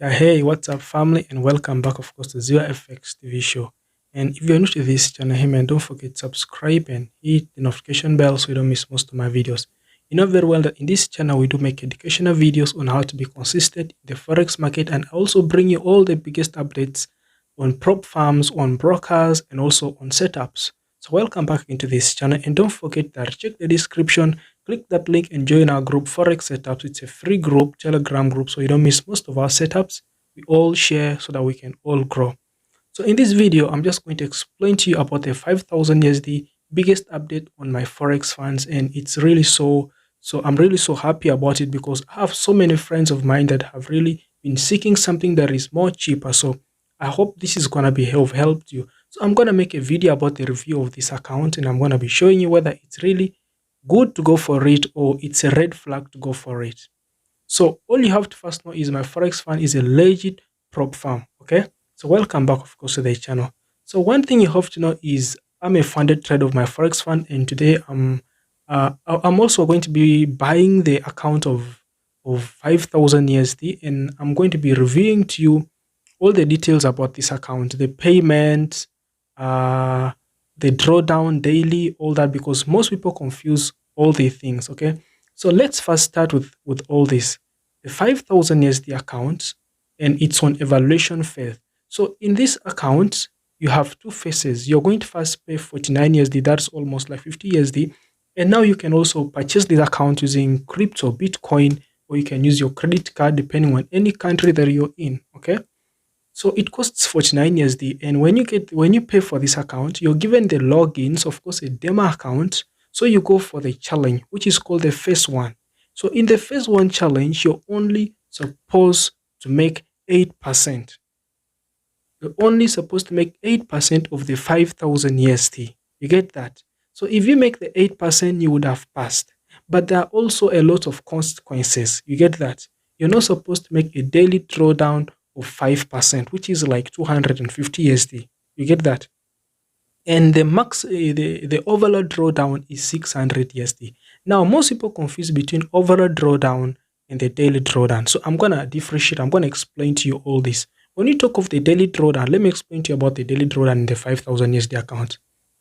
Yeah, hey, what's up, family, and welcome back, of course, to Zero FX TV show. And if you're new to this channel, hey man, don't forget to subscribe and hit the notification bell so you don't miss most of my videos. You know very well that in this channel we do make educational videos on how to be consistent in the forex market, and also bring you all the biggest updates on prop farms, on brokers, and also on setups. So welcome back into this channel, and don't forget that check the description. Click that link and join our group Forex Setups. It's a free group, Telegram group, so you don't miss most of our setups. We all share so that we can all grow. So in this video, I'm just going to explain to you about the 5,000 USD biggest update on my Forex funds, and it's really I'm really so happy about it because I have so many friends of mine that have really been seeking something that is more cheaper. So I hope this is gonna be of help to you. So I'm gonna make a video about the review of this account, and I'm gonna be showing you whether it's really good to go for it or it's a red flag to go for it. So all you have to first know is my Forex fund is a legit prop farm. Okay. So welcome back, of course, to the channel. So one thing you have to know is I'm a funded trader of my Forex fund, and today I'm also going to be buying the account of 5,000 USD, and I'm going to be reviewing to you all the details about this account, the payment, uh, the drawdown daily, all that, because most people confuse all the things. Okay, so let's first start with all this. The 5,000 USD account, and it's on evaluation phase. So in this account, you have two phases. You're going to first pay 49 USD, that's almost like 50 USD. And now you can also purchase this account using crypto, Bitcoin, or you can use your credit card depending on any country that you're in. Okay. So it costs 49 USD, and when you pay for this account, you're given the logins, of course, a demo account. So you go for the challenge, which is called the phase one. So in the phase one challenge, you're only supposed to make 8%. You're only supposed to make 8% of the 5,000 USD. You get that? So if you make the 8%, you would have passed. But there are also a lot of consequences. You get that? You're not supposed to make a daily drawdown of 5%, which is like 250 USD. You get that? And the max, the overall drawdown is 600 USD. Now, most people confuse between overall drawdown and the daily drawdown. So I'm going to differentiate. I'm going to explain to you all this. When you talk of the daily drawdown, let me explain to you about the daily drawdown in the 5,000 USD account.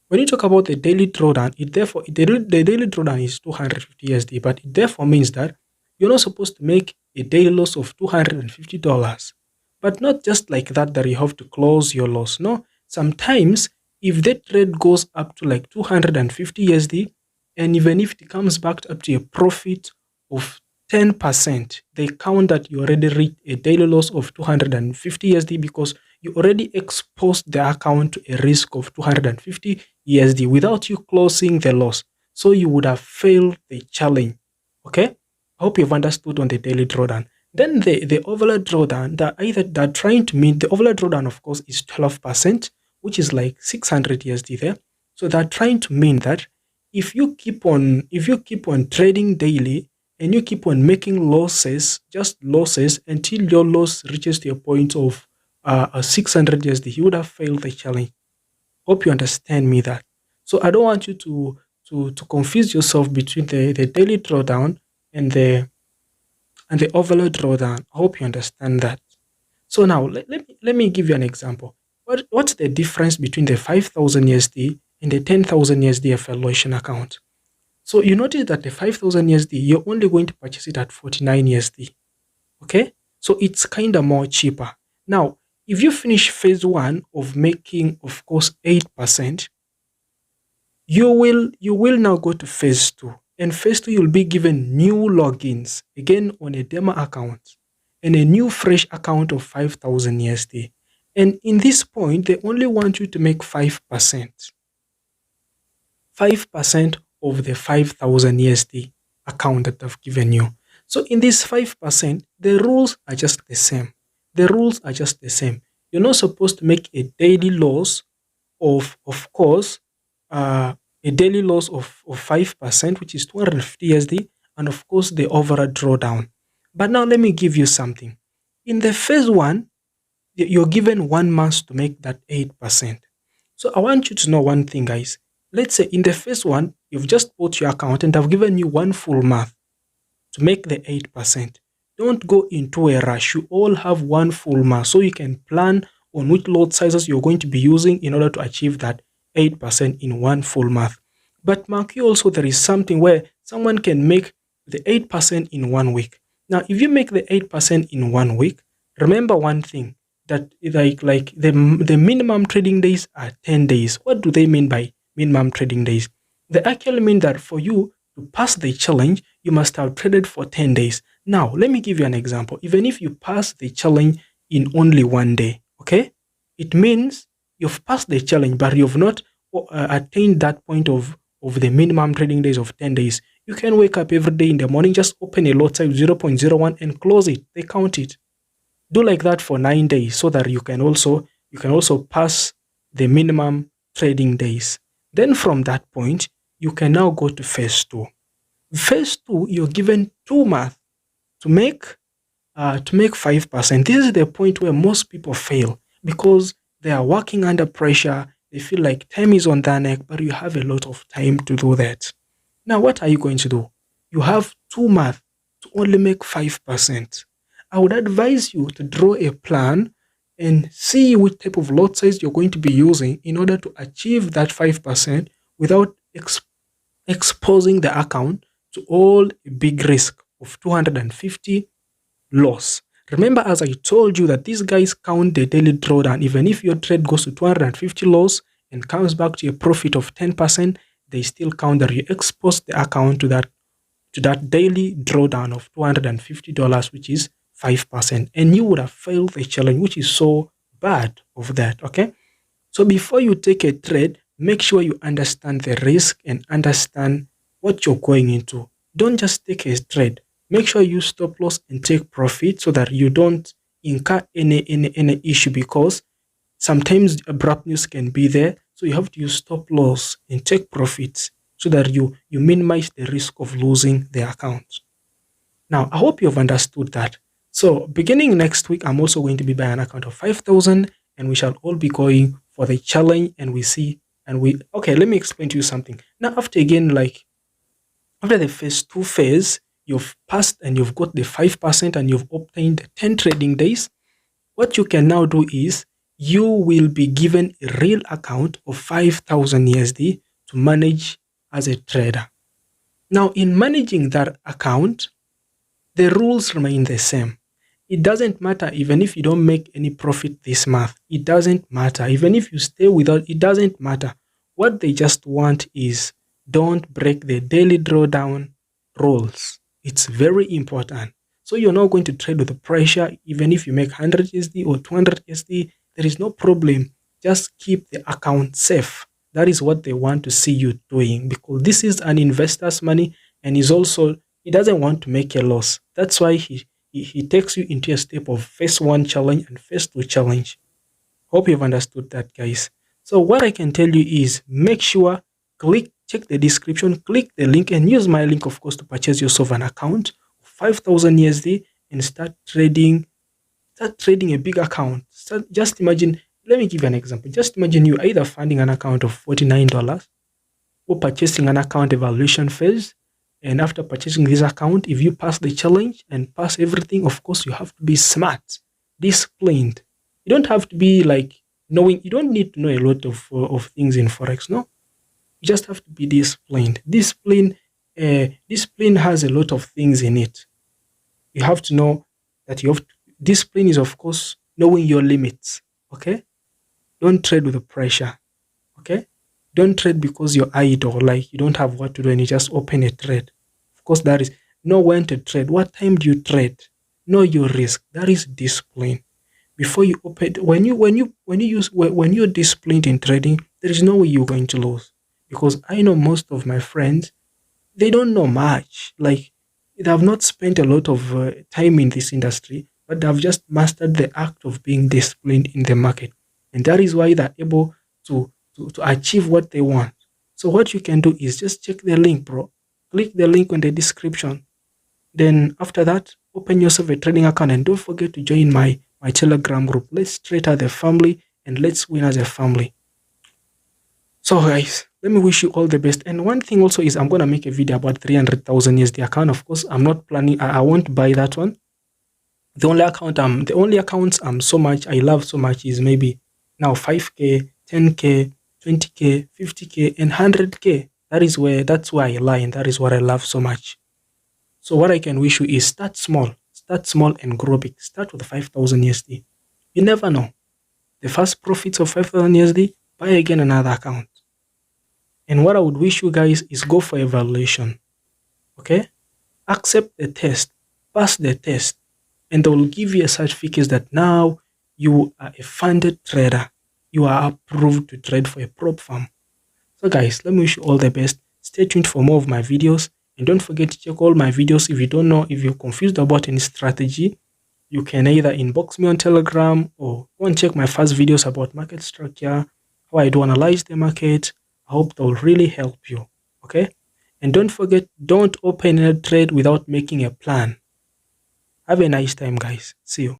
When you talk about the daily drawdown, the daily drawdown is 250 USD, but it therefore means that you're not supposed to make a daily loss of $250. But not just like that you have to close your loss. No, sometimes if that trade goes up to like 250 USD, and even if it comes back up to a profit of 10%, they count that you already reached a daily loss of 250 USD because you already exposed the account to a risk of 250 USD without you closing the loss. So you would have failed the challenge. Okay, I hope you've understood on the daily drawdown. Then the overall drawdown, they're trying to meet the overall drawdown, of course, is 12%, which is like 600 USD there. So they're trying to mean that if you keep on trading daily and you keep on making losses, just losses, until your loss reaches to a point of 600 USD, you would have failed the challenge. Hope you understand me that. So I don't want you to confuse yourself between the daily drawdown and the overall drawdown. I hope you understand that. So now let me give you an example. What's the difference between the 5,000 USD and the 10,000 USD evaluation account? So you notice that the 5,000 USD, you're only going to purchase it at 49 USD. Okay? So it's kind of more cheaper. Now, if you finish phase one of making, of course, 8%, you will now go to phase two. And phase two, you'll be given new logins, again on a demo account, and a new fresh account of 5,000 USD. And in this point, they only want you to make 5%. 5% of the 5,000 USD account that I've given you. So in this 5%, the rules are just the same. The rules are just the same. You're not supposed to make a daily loss of course, a daily loss of 5%, which is 250 USD, and of course the overall drawdown. But now let me give you something. In the phase one, you're given 1 month to make that 8%. So I want you to know one thing, guys. Let's say in the phase one, you've just bought your account and I've given you 1 full month to make the 8%. don't go into a rush. You all have one full month, so you can plan on which lot sizes you're going to be using in order to achieve that 8% in one full month. But mark you also, there is something where someone can make the 8% in 1 week. Now, if you make the 8% in 1 week, remember one thing, that like the minimum trading days are 10 days. What do they mean by minimum trading days? They actually mean that for you to pass the challenge, you must have traded for 10 days. Now, let me give you an example. Even if you pass the challenge in only 1 day, okay, it means you've passed the challenge, but you've not attained that point of the minimum trading days of 10 days. You can wake up every day in the morning, just open a lot size 0.01 and close it. They count it. Do like that for 9 days so that you can also pass the minimum trading days. Then from that point, you can now go to phase 2. Phase 2, you're given 2 months to make 5%. This is the point where most people fail because they are working under pressure. They feel like time is on their neck, but you have a lot of time to do that. Now, what are you going to do? You have 2 months to only make 5%. I would advise you to draw a plan and see which type of lot size you're going to be using in order to achieve that 5% without exposing the account to all a big risk of 250 loss. Remember, as I told you, that these guys count the daily drawdown. Even if your trade goes to 250 loss and comes back to a profit of 10%, they still count that you exposed the account to that daily drawdown of $250, which is 5%, and you would have failed the challenge, which is so bad of that. Okay, so before you take a trade, make sure you understand the risk and understand what you're going into. Don't just take a trade. Make sure you stop loss and take profit so that you don't incur any issue, because sometimes abrupt news can be there. So you have to use stop loss and take profits so that you minimize the risk of losing the account. Now, I hope you've understood that. So beginning next week, I'm also going to be buying an account of 5,000, and we shall all be going for the challenge. Okay, let me explain to you something. Now, after the phase 2 phase, you've passed and you've got the 5% and you've obtained 10 trading days. What you can now do is you will be given a real account of 5,000 USD to manage as a trader. Now, in managing that account, the rules remain the same. It doesn't matter even if you don't make any profit this month. It doesn't matter. Even if you stay without, it doesn't matter. What they just want is don't break the daily drawdown rules. It's very important. So you're not going to trade with the pressure. Even if you make 100 USD or 200 USD, there is no problem. Just keep the account safe. That is what they want to see you doing, because this is an investor's money, and he doesn't want to make a loss. That's why he takes you into a step of phase 1 challenge and phase 2 challenge. Hope you've understood that, guys. So what I can tell you is make sure, check the description, click the link, and use my link, of course, to purchase yourself an account of 5,000 USD and start trading a big account. Just imagine, let me give you an example. Just imagine you either funding an account of $49 or purchasing an account evaluation phase. And after purchasing this account, if you pass the challenge and pass everything, of course, you have to be smart, disciplined. You don't have to be knowing, you don't need to know a lot of things in Forex, no? You just have to be disciplined. Discipline has a lot of things in it. You have to know that discipline is, of course, knowing your limits, okay? Don't trade with the pressure, okay? Don't trade because you're idle, like you don't have what to do and you just open a trade. Of course, that is know when to trade. What time do you trade? Know your risk. That is discipline. Before you open, when you're disciplined in trading, there is no way you're going to lose. Because I know most of my friends, they don't know much. Like, they have not spent a lot of time in this industry, but they have just mastered the act of being disciplined in the market. And that is why they're able to achieve what they want. So what you can do is just check the link, bro. Click the link in the description. Then after that, open yourself a trading account, and don't forget to join my Telegram group. Let's trade as a family and let's win as a family. So guys, let me wish you all the best. And one thing also is I'm going to make a video about 300,000 USD account. Of course, I'm not planning, I won't buy that one. the only accounts I love so much is maybe now 5k, 10k, 20k, 50k, and 100k. That's where I lie, and that is what I love so much. So what I can wish you is start small and grow big. Start with 5,000 USD. You never know. The first profits of 5,000 USD, buy again another account. And what I would wish you guys is go for evaluation. Okay? Accept the test, pass the test, and they will give you a certificate that now you are a funded trader. You are approved to trade for a prop firm. So guys, let me wish you all the best. Stay tuned for more of my videos, and don't forget to check all my videos. If you don't know, if you're confused about any strategy, you can either inbox me on Telegram or go and check my first videos about market structure, how I do analyze the market. I hope that will really help you. Okay? And don't forget, don't open a trade without making a plan. Have a nice time, guys. See you.